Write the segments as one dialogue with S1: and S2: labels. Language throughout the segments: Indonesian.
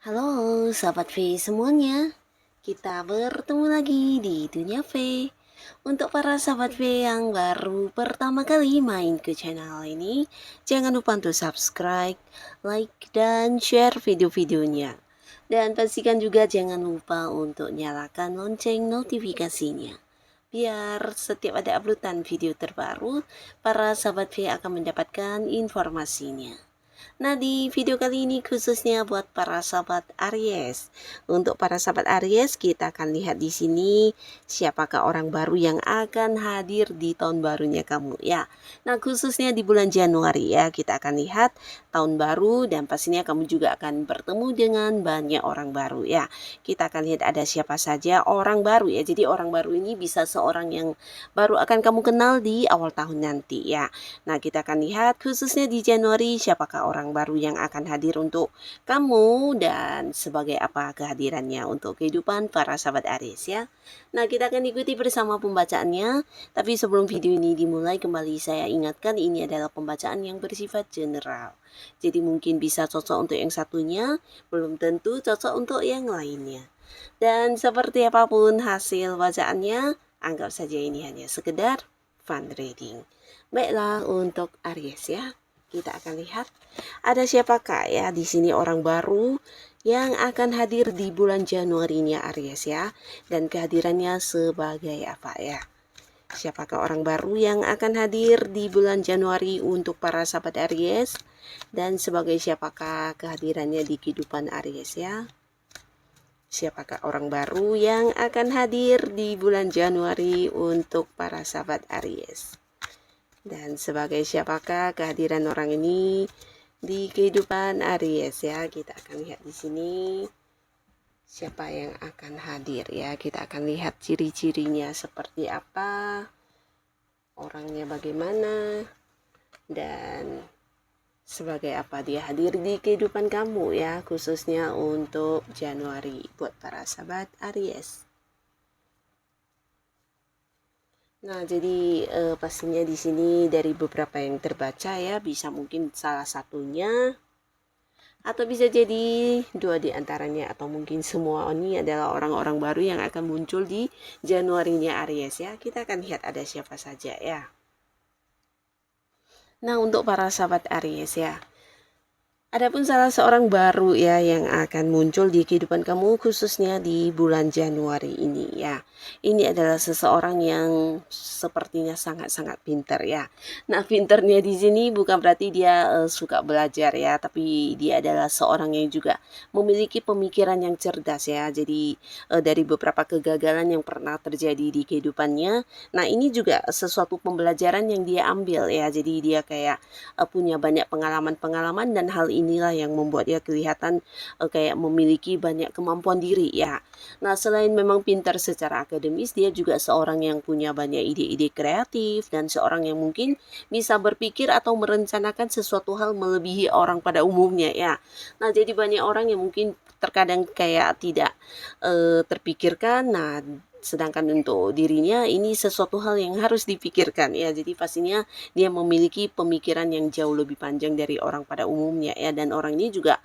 S1: Halo sahabat V semuanya, kita bertemu lagi di Dunia V. Untuk para sahabat V yang baru pertama kali main ke channel ini, jangan lupa untuk subscribe, like, dan share video-videonya. Dan pastikan juga jangan lupa untuk nyalakan lonceng notifikasinya. Biar setiap ada uploadan video terbaru, para sahabat V akan mendapatkan informasinya. Nah, di video kali ini khususnya buat para sahabat Aries. Untuk para sahabat Aries, kita akan lihat di sini siapakah orang baru yang akan hadir di tahun barunya kamu ya. Nah, khususnya di bulan Januari ya, kita akan lihat tahun baru dan pastinya kamu juga akan bertemu dengan banyak orang baru ya. Kita akan lihat ada siapa saja orang baru ya. Jadi orang baru ini bisa seorang yang baru akan kamu kenal di awal tahun nanti ya. Nah, kita akan lihat khususnya di Januari siapakah orang baru yang akan hadir untuk kamu dan sebagai apa kehadirannya untuk kehidupan para sahabat Aries ya. Nah, kita akan ikuti bersama pembacaannya. Tapi sebelum video ini dimulai, kembali saya ingatkan ini adalah pembacaan yang bersifat general. Jadi mungkin bisa cocok untuk yang satunya, belum tentu cocok untuk yang lainnya. Dan seperti apapun hasil bacaannya, anggap saja ini hanya sekedar fun reading. Baiklah, untuk Aries ya, kita akan lihat ada siapakah ya di sini orang baru yang akan hadir di bulan Januarinya Aries ya, dan kehadirannya sebagai apa ya. Siapakah orang baru yang akan hadir di bulan Januari untuk para sahabat Aries, dan sebagai siapakah kehadirannya di kehidupan Aries ya. Siapakah orang baru yang akan hadir di bulan Januari untuk para sahabat Aries. Dan sebagai siapakah kehadiran orang ini di kehidupan Aries ya. Kita akan lihat di sini siapa yang akan hadir ya. Kita akan lihat ciri-cirinya seperti apa, orangnya bagaimana, dan sebagai apa dia hadir di kehidupan kamu ya, khususnya untuk Januari buat para sahabat Aries. Nah, jadi pastinya di sini dari beberapa yang terbaca ya, bisa mungkin salah satunya atau bisa jadi dua di antaranya, atau mungkin semua ini adalah orang-orang baru yang akan muncul di Januarinya Aries ya. Kita akan lihat ada siapa saja ya. Nah, untuk para sahabat Aries ya, adapun salah seorang baru ya yang akan muncul di kehidupan kamu khususnya di bulan Januari ini ya. Ini adalah seseorang yang sepertinya sangat-sangat pintar ya. Nah, pintarnya di sini bukan berarti dia suka belajar ya, tapi dia adalah seorang yang juga memiliki pemikiran yang cerdas ya. Jadi dari beberapa kegagalan yang pernah terjadi di kehidupannya, nah ini juga sesuatu pembelajaran yang dia ambil ya. Jadi dia kayak punya banyak pengalaman-pengalaman, dan hal inilah yang membuat dia kelihatan kayak memiliki banyak kemampuan diri ya. Nah, selain memang pintar secara akademis, dia juga seorang yang punya banyak ide-ide kreatif dan seorang yang mungkin bisa berpikir atau merencanakan sesuatu hal melebihi orang pada umumnya ya. Nah, jadi banyak orang yang mungkin terkadang kayak tidak terpikirkan. Nah, sedangkan untuk dirinya ini sesuatu hal yang harus dipikirkan ya. Jadi pastinya dia memiliki pemikiran yang jauh lebih panjang dari orang pada umumnya ya, dan orang ini juga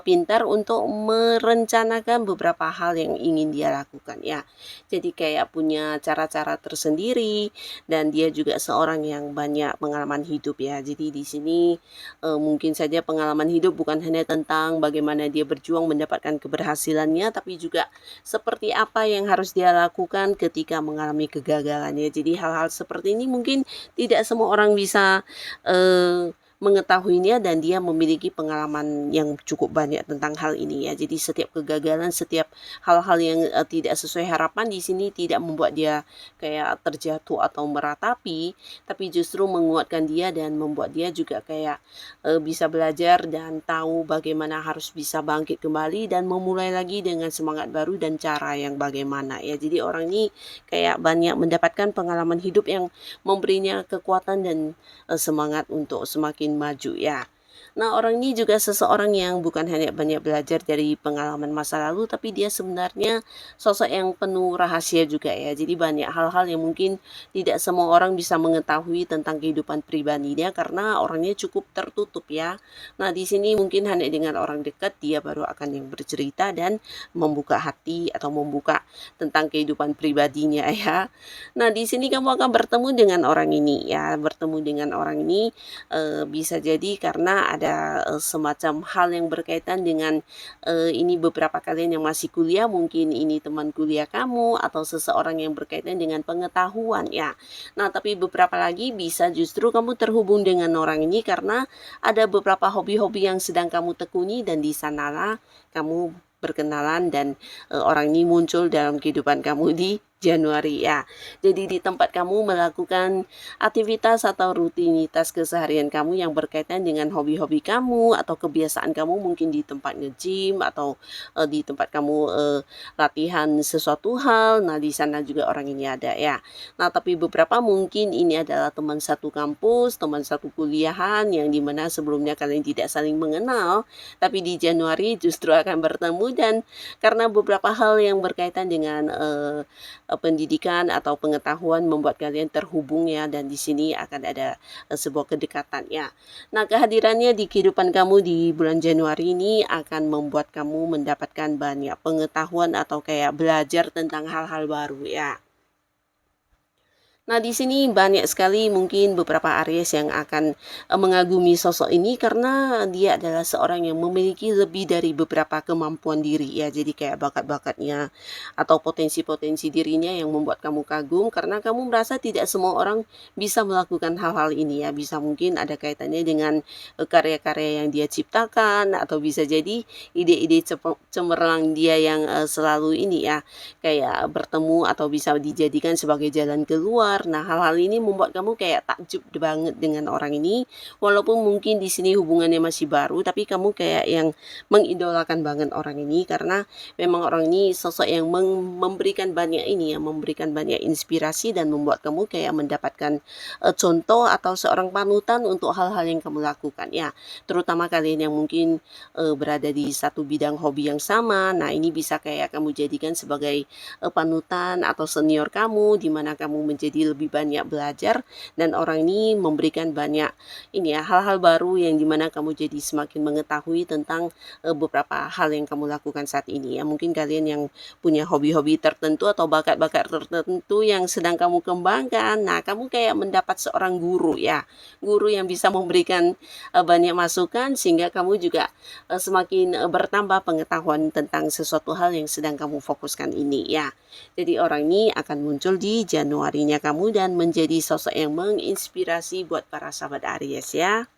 S1: pintar untuk merencanakan beberapa hal yang ingin dia lakukan ya. Jadi kayak punya cara-cara tersendiri, dan dia juga seorang yang banyak pengalaman hidup ya. Jadi di sini mungkin saja pengalaman hidup bukan hanya tentang bagaimana dia berjuang mendapatkan keberhasilannya, tapi juga seperti apa yang harus dia lakukan ketika mengalami kegagalannya. Jadi hal-hal seperti ini mungkin tidak semua orang bisa mengetahuinya dan dia memiliki pengalaman yang cukup banyak tentang hal ini ya. Jadi setiap kegagalan, setiap hal-hal yang tidak sesuai harapan di sini tidak membuat dia kayak terjatuh atau meratapi, tapi justru menguatkan dia dan membuat dia juga kayak bisa belajar dan tahu bagaimana harus bisa bangkit kembali dan memulai lagi dengan semangat baru dan cara yang bagaimana ya. Jadi orang ini kayak banyak mendapatkan pengalaman hidup yang memberinya kekuatan dan semangat untuk semakin maju ya. Nah, orang ini juga seseorang yang bukan hanya banyak belajar dari pengalaman masa lalu, tapi dia sebenarnya sosok yang penuh rahasia juga ya. Jadi banyak hal-hal yang mungkin tidak semua orang bisa mengetahui tentang kehidupan pribadinya karena orangnya cukup tertutup ya. Nah, di sini mungkin hanya dengan orang dekat dia baru akan yang bercerita dan membuka hati atau membuka tentang kehidupan pribadinya ya. Nah, di sini kamu akan bertemu dengan orang ini ya. Bertemu dengan orang ini bisa jadi karena ada semacam hal yang berkaitan dengan ini beberapa kalian yang masih kuliah, mungkin ini teman kuliah kamu atau seseorang yang berkaitan dengan pengetahuan ya. Nah, tapi beberapa lagi bisa justru kamu terhubung dengan orang ini karena ada beberapa hobi-hobi yang sedang kamu tekuni dan di sanalah kamu berkenalan dan orang ini muncul dalam kehidupan kamu di Januari ya. Jadi di tempat kamu melakukan aktivitas atau rutinitas keseharian kamu yang berkaitan dengan hobi-hobi kamu atau kebiasaan kamu mungkin di tempat nge-gym atau di tempat kamu latihan sesuatu hal. Nah, di sana juga orang ini ada ya. Nah, tapi beberapa mungkin ini adalah teman satu kampus, teman satu kuliahan yang dimana sebelumnya kalian tidak saling mengenal, tapi di Januari justru akan bertemu dan karena beberapa hal yang berkaitan dengan pendidikan atau pengetahuan membuat kalian terhubung ya dan di sini akan ada sebuah kedekatan ya. Nah, kehadirannya di kehidupan kamu di bulan Januari ini akan membuat kamu mendapatkan banyak pengetahuan atau kayak belajar tentang hal-hal baru ya. Nah, di sini banyak sekali mungkin beberapa Aries yang akan mengagumi sosok ini karena dia adalah seorang yang memiliki lebih dari beberapa kemampuan diri ya. Jadi kayak bakat-bakatnya atau potensi-potensi dirinya yang membuat kamu kagum karena kamu merasa tidak semua orang bisa melakukan hal-hal ini ya. Bisa mungkin ada kaitannya dengan karya-karya yang dia ciptakan atau bisa jadi ide-ide cemerlang dia yang selalu ini ya kayak bertemu atau bisa dijadikan sebagai jalan keluar. Nah, hal-hal ini membuat kamu kayak takjub banget dengan orang ini. Walaupun mungkin di sini hubungannya masih baru, tapi kamu kayak yang mengidolakan banget orang ini karena memang orang ini sosok yang memberikan banyak ini ya, memberikan banyak inspirasi dan membuat kamu kayak mendapatkan contoh atau seorang panutan untuk hal-hal yang kamu lakukan ya. Terutama kalian yang mungkin berada di satu bidang hobi yang sama. Nah, ini bisa kayak kamu jadikan sebagai panutan atau senior kamu di mana kamu menjadi lebih banyak belajar dan orang ini memberikan banyak ini ya hal-hal baru yang dimana kamu jadi semakin mengetahui tentang beberapa hal yang kamu lakukan saat ini ya. Mungkin kalian yang punya hobi-hobi tertentu atau bakat-bakat tertentu yang sedang kamu kembangkan. Nah, kamu kayak mendapat seorang guru ya. Guru yang bisa memberikan banyak masukan sehingga kamu juga semakin bertambah pengetahuan tentang sesuatu hal yang sedang kamu fokuskan ini ya. Jadi orang ini akan muncul di Januarinya kamu dan menjadi sosok yang menginspirasi buat para sahabat Aries ya.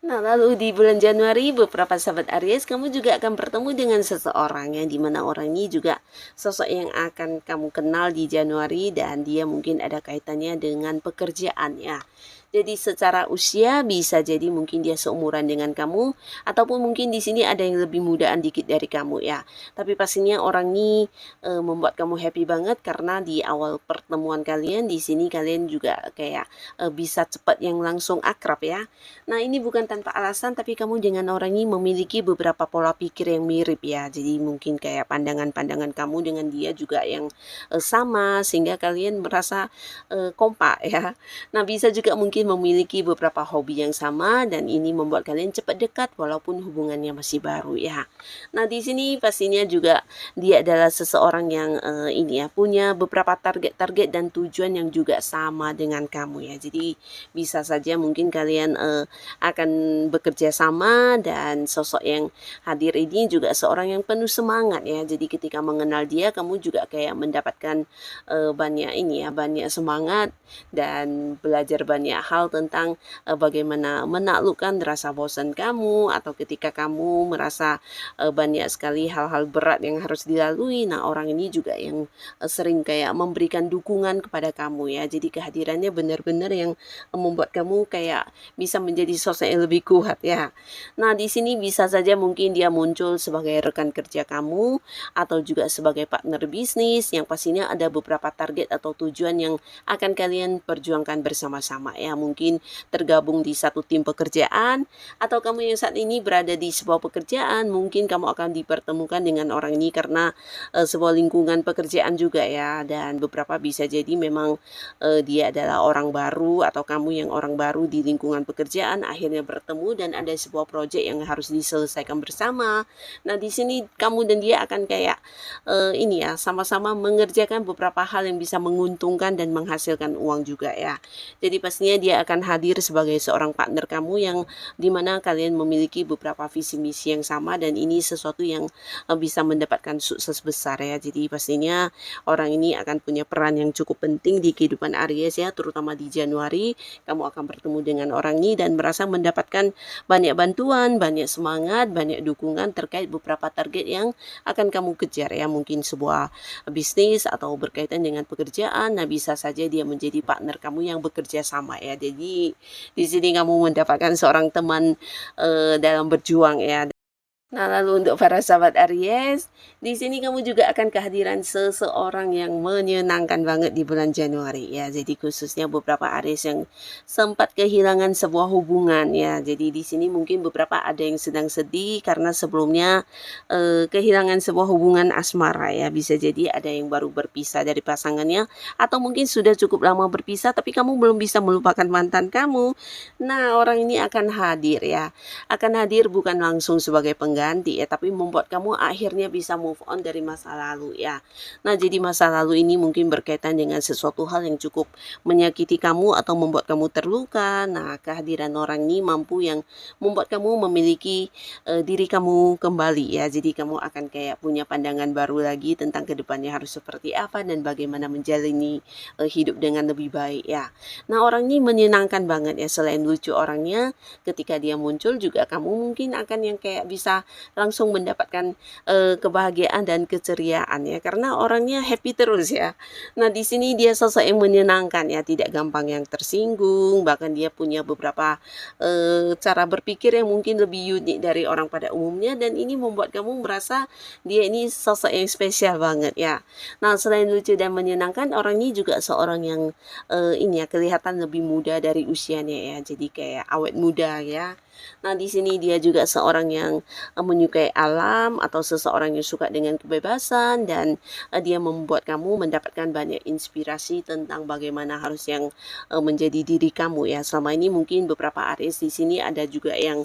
S1: Nah, lalu di bulan Januari beberapa sahabat Aries kamu juga akan bertemu dengan seseorang yang dimana orang ini juga sosok yang akan kamu kenal di Januari dan dia mungkin ada kaitannya dengan pekerjaan ya. Jadi secara usia bisa jadi mungkin dia seumuran dengan kamu ataupun mungkin di sini ada yang lebih mudaan dikit dari kamu ya. Tapi pastinya orang ini membuat kamu happy banget karena di awal pertemuan kalian di sini kalian juga kayak bisa cepat yang langsung akrab ya. Nah, ini bukan tanpa alasan tapi kamu dengan orang ini memiliki beberapa pola pikir yang mirip ya. Jadi mungkin kayak pandangan-pandangan kamu dengan dia juga yang sama sehingga kalian merasa kompak ya. Nah, bisa juga mungkin memiliki beberapa hobi yang sama dan ini membuat kalian cepat dekat walaupun hubungannya masih baru ya. Nah, di sini pastinya juga dia adalah seseorang yang ini ya punya beberapa target-target dan tujuan yang juga sama dengan kamu ya. Jadi bisa saja mungkin kalian akan bekerja sama dan sosok yang hadir ini juga seorang yang penuh semangat ya. Jadi ketika mengenal dia kamu juga kayak mendapatkan banyak ini ya, banyak semangat dan belajar banyak hal tentang bagaimana menaklukkan rasa bosan kamu, atau ketika kamu merasa banyak sekali hal-hal berat yang harus dilalui. Nah, orang ini juga yang sering kayak memberikan dukungan kepada kamu ya. Jadi kehadirannya benar-benar yang membuat kamu kayak bisa menjadi sosok yang lebih kuat ya. Nah, di sini bisa saja mungkin dia muncul sebagai rekan kerja kamu atau juga sebagai partner bisnis yang pastinya ada beberapa target atau tujuan yang akan kalian perjuangkan bersama-sama ya. Mungkin tergabung di satu tim pekerjaan, atau kamu yang saat ini berada di sebuah pekerjaan, mungkin kamu akan dipertemukan dengan orang ini karena sebuah lingkungan pekerjaan juga ya. Dan beberapa bisa jadi memang dia adalah orang baru atau kamu yang orang baru di lingkungan pekerjaan, akhirnya bertemu dan ada sebuah proyek yang harus diselesaikan bersama. Nah, di sini kamu dan dia akan kayak ini ya, sama-sama mengerjakan beberapa hal yang bisa menguntungkan dan menghasilkan uang juga ya. Jadi pastinya dia akan hadir sebagai seorang partner kamu yang dimana kalian memiliki beberapa visi misi yang sama, dan ini sesuatu yang bisa mendapatkan sukses besar ya. Jadi pastinya orang ini akan punya peran yang cukup penting di kehidupan Aries ya, terutama di Januari. Kamu akan bertemu dengan orang ini dan merasa mendapatkan banyak bantuan, banyak semangat, banyak dukungan terkait beberapa target yang akan kamu kejar ya. Mungkin sebuah bisnis atau berkaitan dengan pekerjaan. Nah, bisa saja dia menjadi partner kamu yang bekerja sama ya. Jadi di sini kamu mendapatkan seorang teman dalam berjuang ya. Nah, lalu untuk para sahabat Aries, di sini kamu juga akan kehadiran seseorang yang menyenangkan banget di bulan Januari ya. Jadi khususnya beberapa Aries yang sempat kehilangan sebuah hubungan ya. Jadi di sini mungkin beberapa ada yang sedang sedih karena sebelumnya kehilangan sebuah hubungan asmara ya. Bisa jadi ada yang baru berpisah dari pasangannya, atau mungkin sudah cukup lama berpisah tapi kamu belum bisa melupakan mantan kamu. Nah, orang ini akan hadir ya. Akan hadir bukan langsung sebagai pengganti ya, tapi membuat kamu akhirnya bisa move on dari masa lalu ya. Nah, jadi masa lalu ini mungkin berkaitan dengan sesuatu hal yang cukup menyakiti kamu atau membuat kamu terluka. Nah, kehadiran orang ini mampu yang membuat kamu memiliki diri kamu kembali ya. Jadi kamu akan kayak punya pandangan baru lagi tentang kedepannya harus seperti apa dan bagaimana menjalani hidup dengan lebih baik ya. Nah, orang ini menyenangkan banget ya. Selain lucu orangnya, ketika dia muncul juga kamu mungkin akan yang kayak bisa langsung mendapatkan kebahagiaan dan keceriaan ya, karena orangnya happy terus ya. Nah, di sini dia sosok yang menyenangkan ya, tidak gampang yang tersinggung, bahkan dia punya beberapa cara berpikir yang mungkin lebih unik dari orang pada umumnya, dan ini membuat kamu merasa dia ini sosok yang spesial banget ya. Nah, selain lucu dan menyenangkan, orang ini juga seorang yang ini ya, kelihatan lebih muda dari usianya ya, jadi kayak awet muda ya. Nah, di sini dia juga seorang yang menyukai alam atau seseorang yang suka dengan kebebasan, dan dia membuat kamu mendapatkan banyak inspirasi tentang bagaimana harus yang menjadi diri kamu ya. Selama ini mungkin beberapa Aries di sini ada juga yang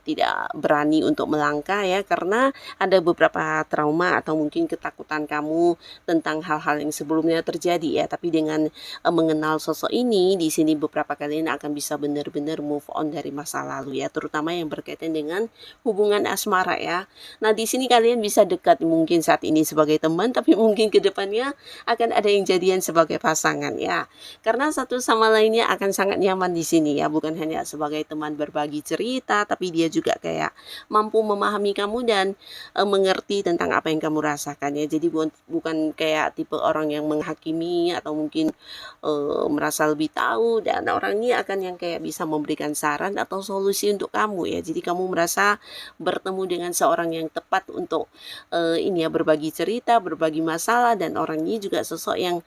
S1: tidak berani untuk melangkah ya, karena ada beberapa trauma atau mungkin ketakutan kamu tentang hal-hal yang sebelumnya terjadi ya. Tapi dengan mengenal sosok ini, di sini beberapa kalian akan bisa benar-benar move on dari masa lalu ya, terutama yang berkaitan dengan hubungan asmara ya. Nah, di sini kalian bisa dekat mungkin saat ini sebagai teman, tapi mungkin kedepannya akan ada yang jadian sebagai pasangan ya. Karena satu sama lainnya akan sangat nyaman di sini ya, bukan hanya sebagai teman berbagi cerita, tapi dia juga kayak mampu memahami kamu dan mengerti tentang apa yang kamu rasakan ya. Jadi bukan kayak tipe orang yang menghakimi atau mungkin merasa lebih tahu, dan orang ini akan yang kayak bisa memberikan saran atau solusi untuk kamu ya. Jadi kamu merasa bertemu dengan seorang yang tepat untuk ini ya, berbagi cerita, berbagi masalah, dan orang ini juga sosok yang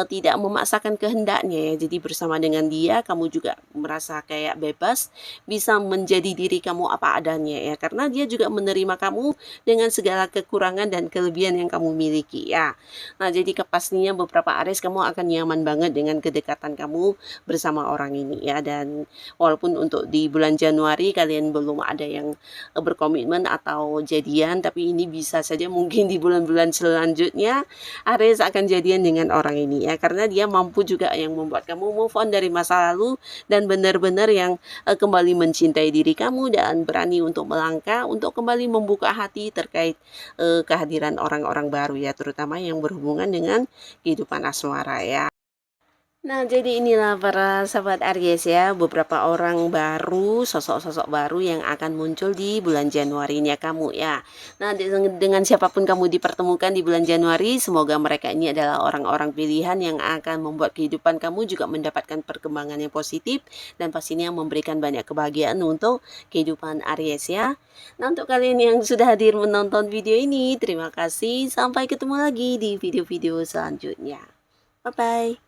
S1: tidak memaksakan kehendaknya ya. Jadi bersama dengan dia kamu juga merasa kayak bebas, bisa menjadi diri kamu apa adanya ya, karena dia juga menerima kamu dengan segala kekurangan dan kelebihan yang kamu miliki ya. Nah, jadi kepastinya beberapa Aries kamu akan nyaman banget dengan kedekatan kamu bersama orang ini ya. Dan walaupun untuk di bulan Januari kalian belum ada yang berkomitmen atau jadian, tapi ini bisa saja mungkin di bulan-bulan selanjutnya Aries akan jadian dengan orang ini ya, karena dia mampu juga yang membuat kamu move on dari masa lalu dan benar-benar yang kembali mencintai diri kamu dan berani untuk melangkah, untuk kembali membuka hati terkait kehadiran orang-orang baru ya, terutama yang berhubungan dengan kehidupan asmara ya. Nah, jadi inilah para sahabat Aries ya, beberapa orang baru, sosok-sosok baru yang akan muncul di bulan Januari ini ya kamu ya. Nah, dengan siapapun kamu dipertemukan di bulan Januari, semoga mereka ini adalah orang-orang pilihan yang akan membuat kehidupan kamu juga mendapatkan perkembangan yang positif dan pastinya memberikan banyak kebahagiaan untuk kehidupan Aries ya. Nah, untuk kalian yang sudah hadir menonton video ini, terima kasih. Sampai ketemu lagi di video-video selanjutnya. Bye-bye.